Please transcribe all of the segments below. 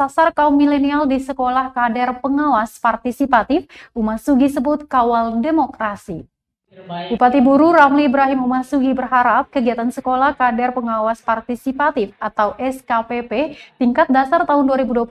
sasar kaum milenial di Sekolah Kader Pengawas Partisipatif Umasugi sebut kawal demokrasi. Bupati Buru Ramli Ibrahim Umasugi berharap kegiatan Sekolah Kader Pengawas Partisipatif atau SKPP tingkat dasar tahun 2021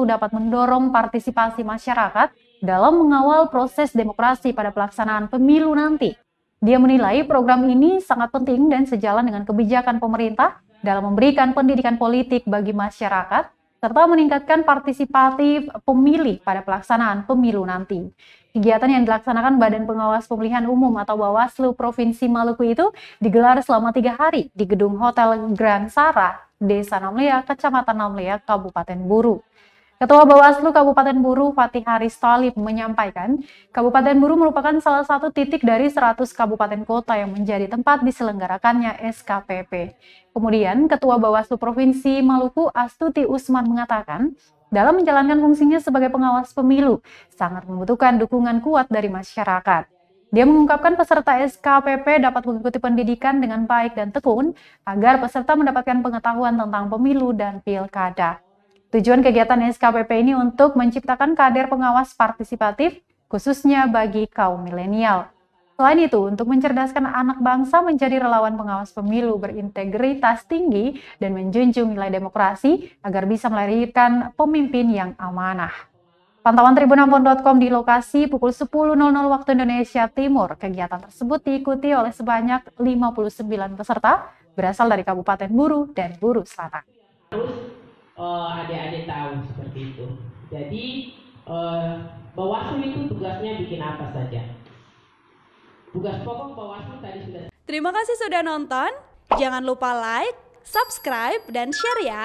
dapat mendorong partisipasi masyarakat dalam mengawal proses demokrasi pada pelaksanaan pemilu nanti. Dia menilai program ini sangat penting dan sejalan dengan kebijakan pemerintah dalam memberikan pendidikan politik bagi masyarakat, serta meningkatkan partisipatif pemilih pada pelaksanaan pemilu nanti. Kegiatan yang dilaksanakan Badan Pengawas Pemilihan Umum atau Bawaslu Provinsi Maluku itu digelar selama 3 hari di Gedung Hotel Grand Sara, Desa Namlea, Kecamatan Namlea, Kabupaten Buru. Ketua Bawaslu Kabupaten Buru, Fatih Haris Talib, menyampaikan, Kabupaten Buru merupakan salah satu titik dari 100 kabupaten kota yang menjadi tempat diselenggarakannya SKPP. Kemudian, Ketua Bawaslu Provinsi Maluku, Astuti Usman, mengatakan, dalam menjalankan fungsinya sebagai pengawas pemilu, sangat membutuhkan dukungan kuat dari masyarakat. Dia mengungkapkan peserta SKPP dapat mengikuti pendidikan dengan baik dan tekun, agar peserta mendapatkan pengetahuan tentang pemilu dan pilkada. Tujuan kegiatan SKPP ini untuk menciptakan kader pengawas partisipatif, khususnya bagi kaum milenial. Selain itu, untuk mencerdaskan anak bangsa menjadi relawan pengawas pemilu berintegritas tinggi dan menjunjung nilai demokrasi agar bisa melahirkan pemimpin yang amanah. Pantauan Tribunambon.com di lokasi pukul 10.00 waktu Indonesia Timur. Kegiatan tersebut diikuti oleh sebanyak 59 peserta berasal dari Kabupaten Buru dan Buru Selatan. Adik-adik tahu seperti itu. Jadi Bawaslu itu tugasnya bikin apa saja. Tugas pokok Bawaslu tadi sudah. Terima kasih sudah nonton. Jangan lupa like, subscribe, dan share ya.